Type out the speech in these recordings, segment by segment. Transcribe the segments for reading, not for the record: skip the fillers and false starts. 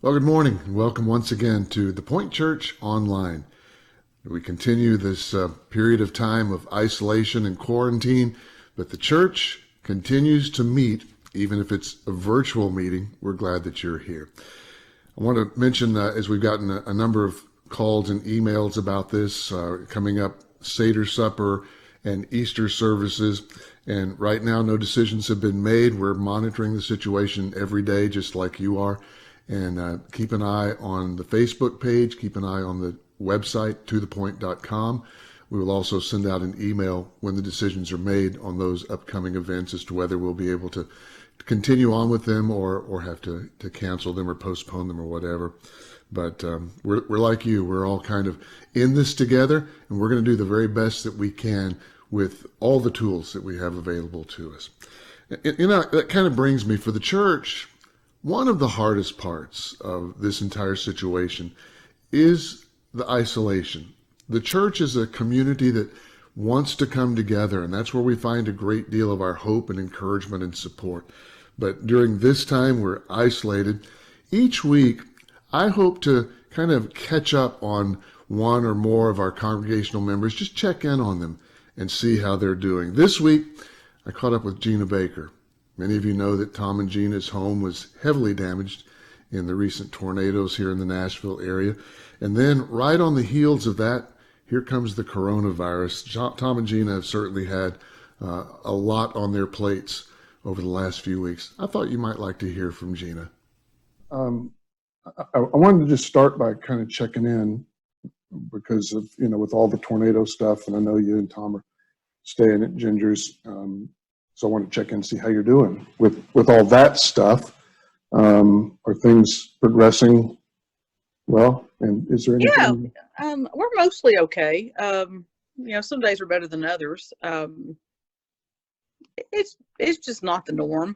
Well, good morning and welcome once again to the Point Church Online. We continue this period of time of isolation and quarantine, but the church continues to meet, even if it's a virtual meeting. We're glad that you're here. I want to mention, as we've gotten a number of calls and emails about this, coming up Seder Supper and Easter services. And right now, no decisions have been made. We're monitoring the situation every day, just like you are. And keep an eye on the Facebook page, keep an eye on the website, tothepoint.com. We will also send out an email when the decisions are made on those upcoming events as to whether we'll be able to continue on with them or have to cancel them or postpone them or whatever. But we're like you. We're all kind of in this together, and we're going to do the very best that we can with all the tools that we have available to us. That kind of brings me for the church. One of the hardest parts of this entire situation is the isolation. The church is a community that wants to come together, and that's where we find a great deal of our hope and encouragement and support. But during this time, we're isolated. Each week, I hope to kind of catch up on one or more of our congregational members, just check in on them and see how they're doing. This week, I caught up with Gina Baker. Many of you know that Tom and Gina's home was heavily damaged in the recent tornadoes here in the Nashville area. And then right on the heels of that, here comes the coronavirus. Tom and Gina have certainly had a lot on their plates over the last few weeks. I thought you might like to hear from Gina. I wanted to just start by kind of checking in because of, with all the tornado stuff, and I know you and Tom are staying at Ginger's. So I want to check in and see how you're doing with all that stuff. Are things progressing well? And is there anything? Yeah, we're mostly okay. Some days are better than others. It's just not the norm.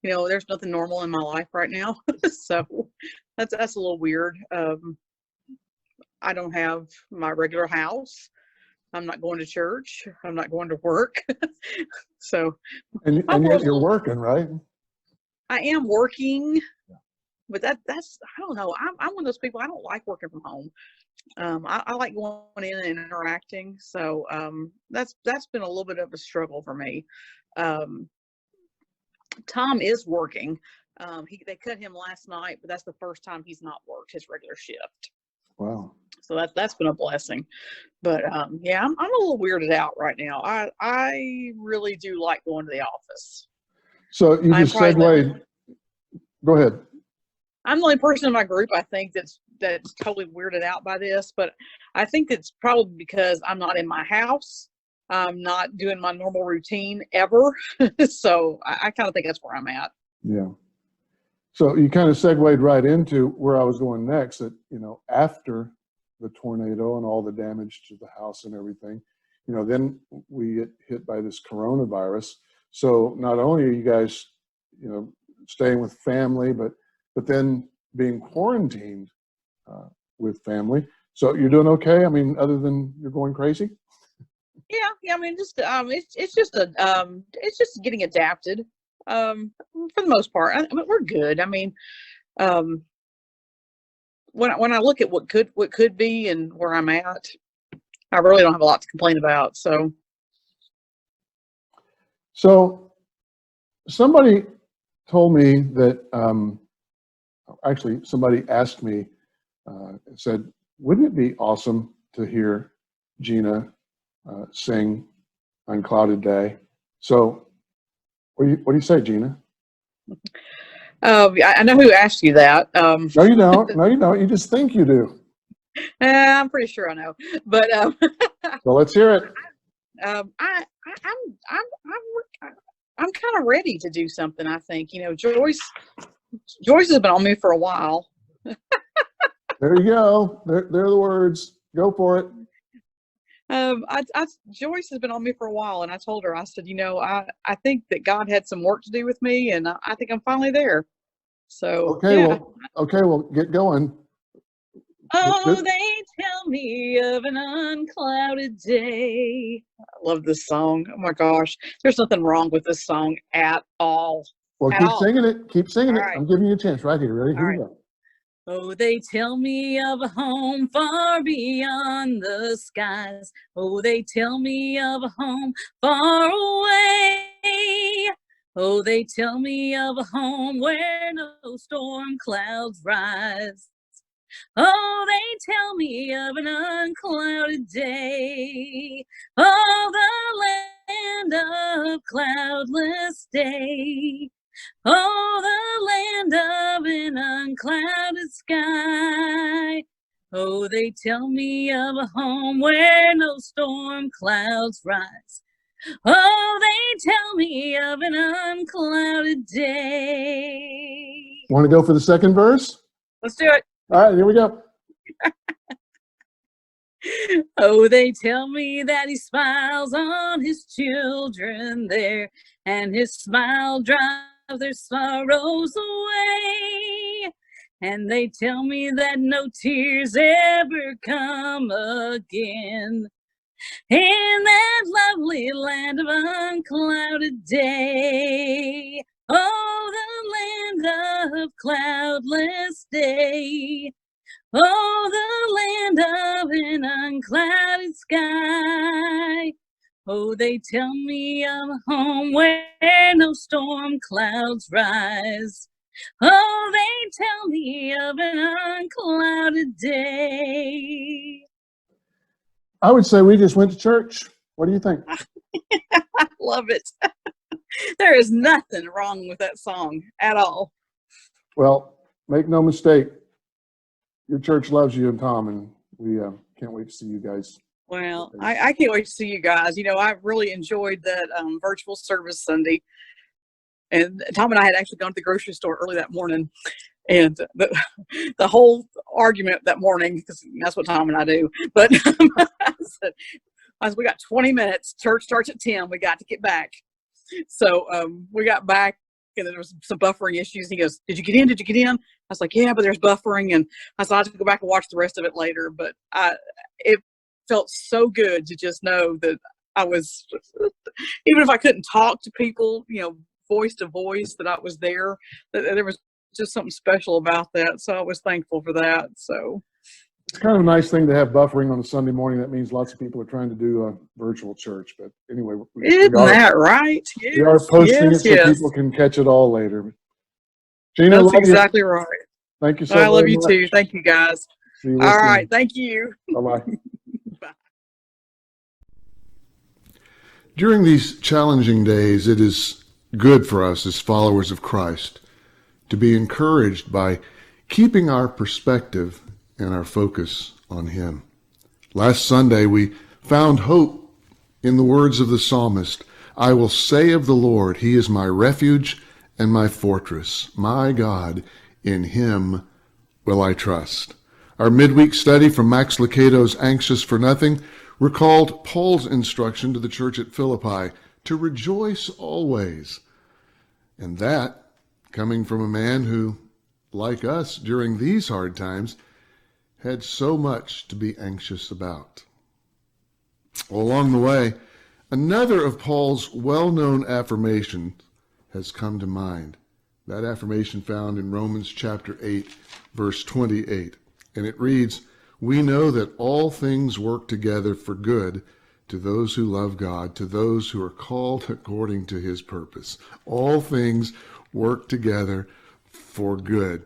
There's nothing normal in my life right now, so that's a little weird. I don't have my regular house. I'm not going to church. I'm not going to work. So, and yet you're working, right? I am working, but that's I don't know. I'm one of those people. I don't like working from home. I like going in and interacting. So that's been a little bit of a struggle for me. Tom is working. They cut him last night, but that's the first time he's not worked his regular shift. Wow. So that's been a blessing. But yeah, I'm a little weirded out right now. I really do like going to the office. So you just segued. Go ahead. I'm the only person in my group, I think, that's totally weirded out by this. But I think it's probably because I'm not in my house. I'm not doing my normal routine ever. So I kind of think that's where I'm at. Yeah. So you kind of segued right into where I was going next, that, after the tornado and all the damage to the house and everything, then we get hit by this coronavirus. So not only are you guys, staying with family, but then being quarantined with family. So you're doing okay? I mean, other than you're going crazy? Yeah. I mean, just it's just getting adapted. For the most part, I mean, we're good. I mean, when I look at what could be and where I'm at, I really don't have a lot to complain about. So somebody told me that, actually somebody asked me, said, wouldn't it be awesome to hear Gina sing on Clouded Day? So what do you say, Gina? I know who asked you that. No, you don't. No, you don't. You just think you do. I'm pretty sure I know, but So let's hear it. I'm kind of ready to do something. I think Joyce has been on me for a while. There you go. They're the words. Go for it. Joyce has been on me for a while, and I told her, I said, I think that God had some work to do with me, and I think I'm finally there. So okay, yeah. well, get going. Oh, they tell me of an unclouded day. I love this song. Oh my gosh, there's nothing wrong with this song at all. Well, keep singing it. Keep singing it. Right. I'm giving you a chance right here. Ready? Here we go. Oh, they tell me of a home far beyond the skies. Oh, they tell me of a home far away. Oh, they tell me of a home where no storm clouds rise. Oh, they tell me of an unclouded day. Oh, the land of cloudless day. Oh, the land of an unclouded sky. Oh, they tell me of a home where no storm clouds rise. Oh, they tell me of an unclouded day. Want to go for the second verse? Let's do it. All right, here we go. Oh, they tell me that he smiles on his children there, and his smile drives their sorrows away. And they tell me that no tears ever come again in that lovely land of unclouded day. Oh, the land of cloudless day. Oh, the land of an unclouded sky. Oh, they tell me of a home where no storm clouds rise. Oh, they tell me of an unclouded day. I would say we just went to church. What do you think? I love it. There is nothing wrong with that song at all. Well, make no mistake, your church loves you and Tom, and we can't wait to see you guys. Well, I can't wait to see you guys. You know, I really enjoyed that virtual service Sunday. And Tom and I had actually gone to the grocery store early that morning. And the whole argument that morning, because that's what Tom and I do. But I said, we got 20 minutes. Church starts at 10. We got to get back. So we got back, and there was some buffering issues. He goes, "Did you get in? Did you get in?" I was like, "Yeah, but there's buffering." And I said, "I have to go back and watch the rest of it later." But it felt so good to just know that I was, even if I couldn't talk to people, you know, voice to voice, that I was there. That there was just something special about that. So I was thankful for that. So it's kind of a nice thing to have buffering on a Sunday morning. That means lots of people are trying to do a virtual church. But anyway, isn't that right? Yes, we are posting it so yes. people can catch it all later. Gina, that's exactly right. Thank you so much. I love you much. too. Thank you, guys. All right. Thank you. Bye-bye. Bye. During these challenging days, it is good for us as followers of Christ to be encouraged by keeping our perspective and our focus on Him. Last Sunday, we found hope in the words of the psalmist, "I will say of the Lord, He is my refuge and my fortress. My God, in Him will I trust." Our midweek study from Max Lucado's Anxious for Nothing recalled Paul's instruction to the church at Philippi to rejoice always. And that coming from a man who, like us during these hard times, had so much to be anxious about. Well, along the way, another of Paul's well-known affirmations has come to mind. That affirmation found in Romans chapter 8, verse 28. And it reads, "We know that all things work together for good to those who love God, to those who are called according to His purpose." All things work together for good.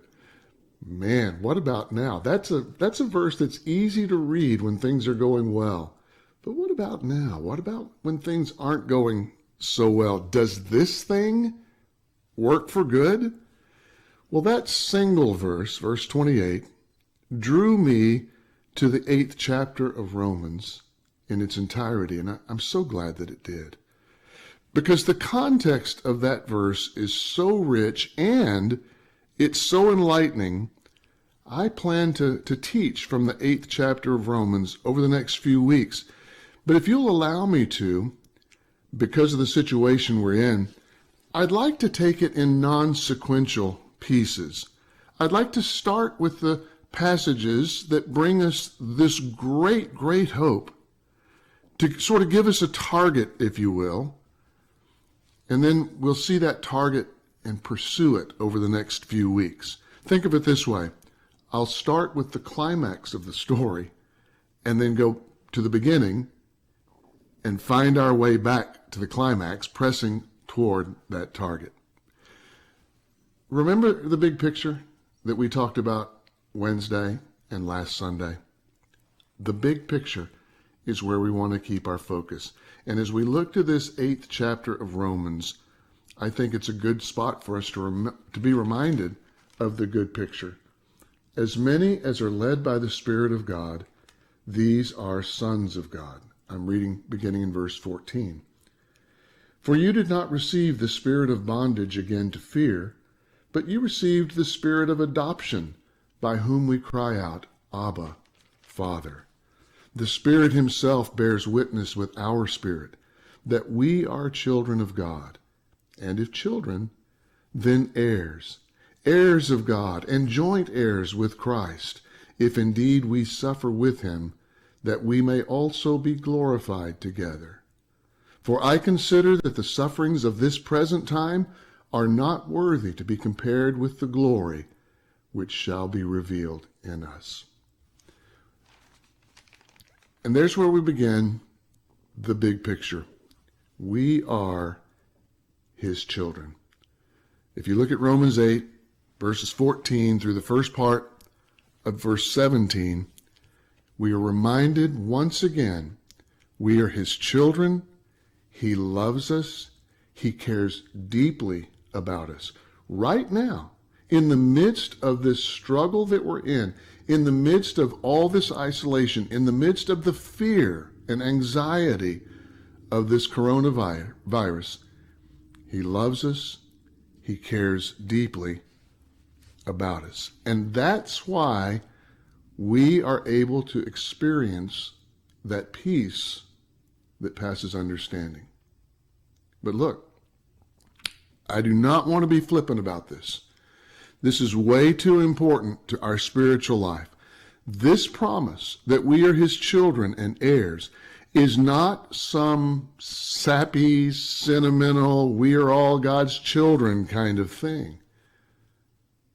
Man, what about now? That's a verse that's easy to read when things are going well. But what about now? What about when things aren't going so well? Does this thing work for good? Well, that single verse, verse 28, drew me to the 8th chapter of Romans in its entirety, and I'm so glad that it did. Because the context of that verse is so rich and it's so enlightening, I plan to teach from the 8th chapter of Romans over the next few weeks. But if you'll allow me to, because of the situation we're in, I'd like to take it in non-sequential pieces. I'd like to start with the passages that bring us this great, great hope, to sort of give us a target, if you will, and then we'll see that target and pursue it over the next few weeks. Think of it this way. I'll start with the climax of the story and then go to the beginning and find our way back to the climax, pressing toward that target. Remember the big picture that we talked about Wednesday and last Sunday? The big picture is where we want to keep our focus. And as we look to this 8th chapter of Romans, I think it's a good spot for us to be reminded of the good picture. As many as are led by the Spirit of God, these are sons of God. I'm reading beginning in verse 14. For you did not receive the spirit of bondage again to fear, but you received the spirit of adoption, by whom we cry out, Abba, Father. The Spirit himself bears witness with our spirit that we are children of God. And if children, then heirs, heirs of God, and joint heirs with Christ, if indeed we suffer with him, that we may also be glorified together. For I consider that the sufferings of this present time are not worthy to be compared with the glory which shall be revealed in us. And there's where we begin the big picture. We are his children. If you look at Romans 8, verses 14 through the first part of verse 17, we are reminded once again, we are his children. He loves us. He cares deeply about us. Right now, in the midst of this struggle that we're in the midst of all this isolation, in the midst of the fear and anxiety of this coronavirus, he loves us. He cares deeply about us. And that's why we are able to experience that peace that passes understanding. But look, I do not want to be flippant about this. This is way too important to our spiritual life. This promise that we are his children and heirs is not some sappy, sentimental, we are all God's children kind of thing.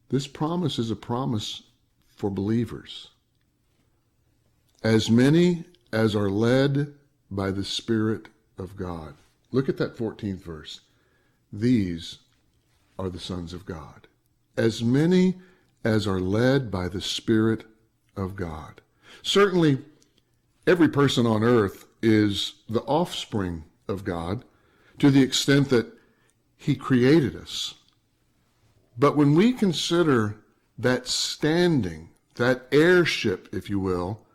This promise is a promise for believers. As many as are led by the Spirit of God. Look at that 14th verse. These are the sons of God. As many as are led by the Spirit of God. Certainly, every person on earth is the offspring of God to the extent that he created us. But when we consider that standing, that heirship, if you will,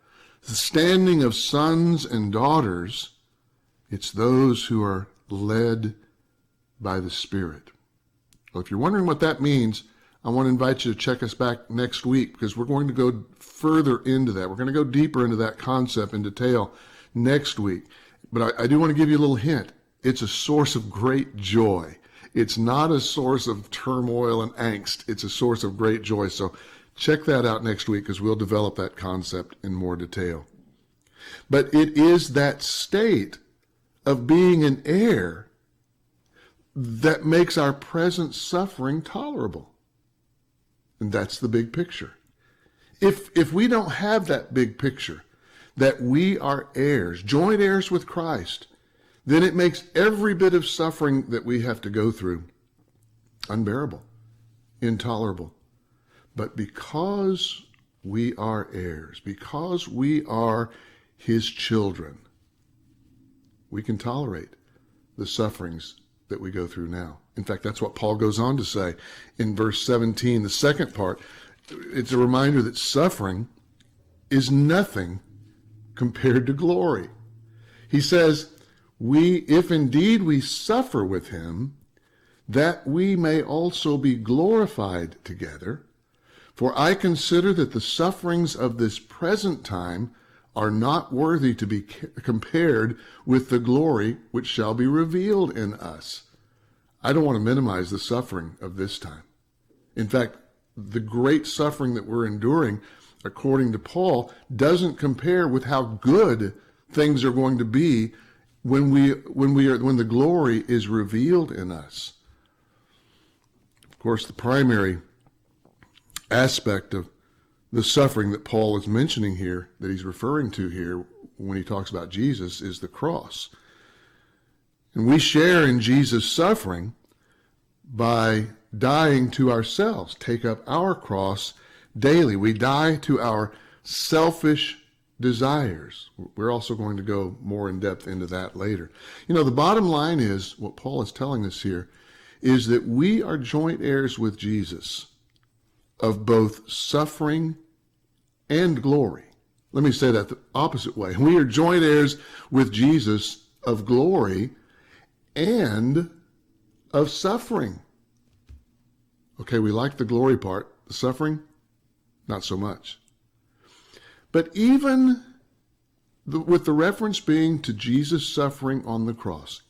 the standing of sons and daughters, it's those who are led by the Spirit. Well, if you're wondering what that means, I want to invite you to check us back next week because we're going to go further into that. We're going to go deeper into that concept in detail next week. But I do want to give you a little hint. It's a source of great joy. It's not a source of turmoil and angst. It's a source of great joy. So check that out next week because we'll develop that concept in more detail. But it is that state of being an heir that makes our present suffering tolerable. And that's the big picture. If we don't have that big picture, that we are heirs, joint heirs with Christ, then it makes every bit of suffering that we have to go through unbearable, intolerable. But because we are heirs, because we are his children, we can tolerate the sufferings that we go through now. In fact, that's what Paul goes on to say in verse 17, the second part. It's a reminder that suffering is nothing compared to glory. He says, if indeed we suffer with him, that we may also be glorified together. For I consider that the sufferings of this present time are not worthy to be compared with the glory which shall be revealed in us. I don't want to minimize the suffering of this time. In fact, the great suffering that we're enduring, according to Paul, doesn't compare with how good things are going to be when the glory is revealed in us. Of course, the primary aspect of The suffering that Paul is mentioning here, that he's referring to here when he talks about Jesus, is the cross. And we share in Jesus' suffering by dying to ourselves, take up our cross daily. We die to our selfish desires. We're also going to go more in depth into that later. You know, the bottom line is, what Paul is telling us here, is that we are joint heirs with Jesus of both suffering and glory. Let me say that the opposite way. We are joint heirs with Jesus of glory and of suffering. Okay, we like the glory part. The suffering, not so much. But even with the reference being to Jesus' suffering on the cross,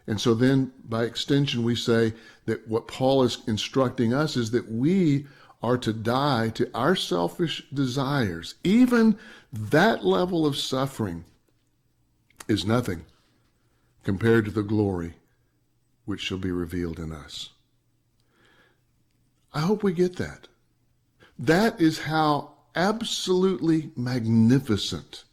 and so then by extension we say that what Paul is instructing us is that we are to die to our selfish desires. Even that level of suffering is nothing compared to the glory which shall be revealed in us. I hope we get that. That is how absolutely magnificent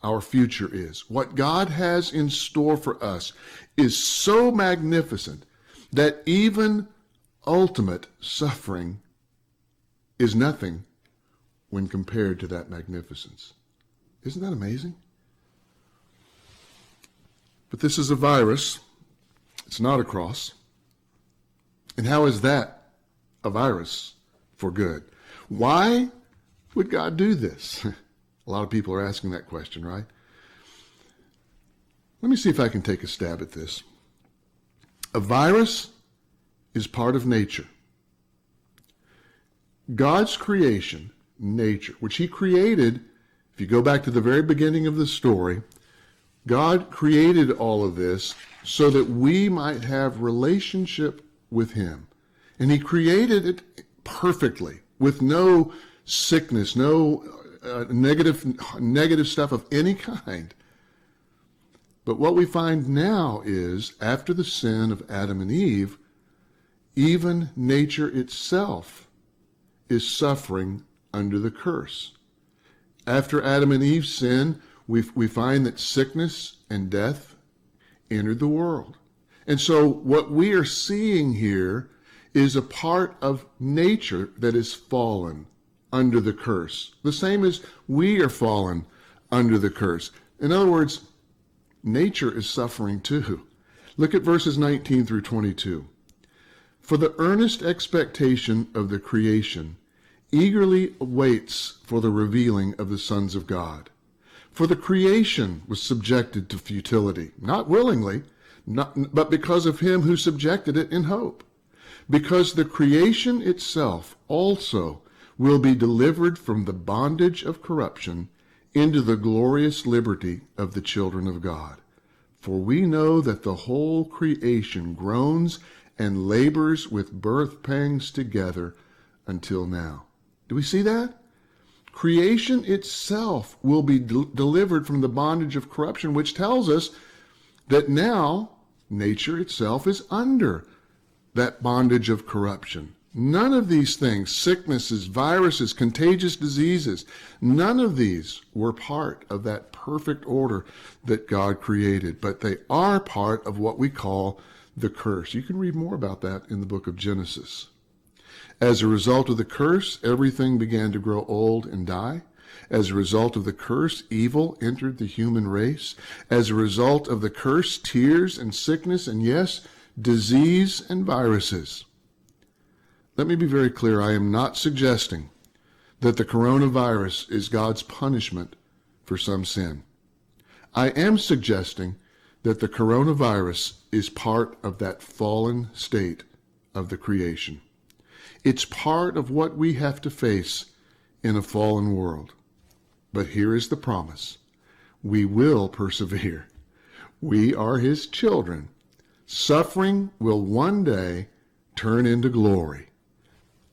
our future is. What God has in store for us is so magnificent that even ultimate suffering is nothing when compared to that magnificence. Isn't that amazing? But this is a virus. It's not a cross. And how is that a virus for good? Why would God do this? A lot of people are asking that question, right? Let me see if I can take a stab at this. A virus is part of nature. God's creation, nature, which he created, if you go back to the very beginning of the story, God created all of this so that we might have relationship with him. And he created it perfectly, with no sickness, no negative stuff of any kind. But what we find now is, after the sin of Adam and Eve, even nature itself is suffering under the curse. After Adam and Eve's sin, we find that sickness and death entered the world. And so what we are seeing here is a part of nature that is fallen under the curse, the same as we are fallen under the curse. In other words, nature is suffering too. Look at verses 19 through 22. For the earnest expectation of the creation eagerly waits for the revealing of the sons of God. For the creation was subjected to futility, not willingly, but because of him who subjected it in hope. Because the creation itself also will be delivered from the bondage of corruption into the glorious liberty of the children of God. For we know that the whole creation groans and labors with birth pangs together until now. Do we see that? Creation itself will be delivered from the bondage of corruption, which tells us that now nature itself is under that bondage of corruption. None of these things, sicknesses, viruses, contagious diseases, none of these were part of that perfect order that God created, but they are part of what we call the curse. You can read more about that in the book of Genesis. As a result of the curse, everything began to grow old and die. As a result of the curse, evil entered the human race. As a result of the curse, tears and sickness, and yes, disease and viruses. Let me be very clear. I am not suggesting that the coronavirus is God's punishment for some sin. I am suggesting that the coronavirus is part of that fallen state of the creation. It's part of what we have to face in a fallen world. But here is the promise. We will persevere. We are his children. Suffering will one day turn into glory.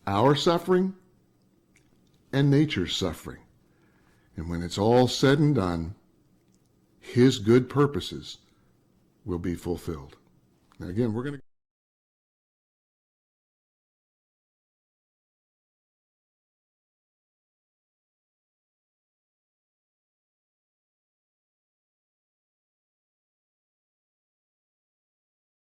Our suffering and nature's suffering. And when it's all said and done, his good purposes will be fulfilled. Now again, we're going to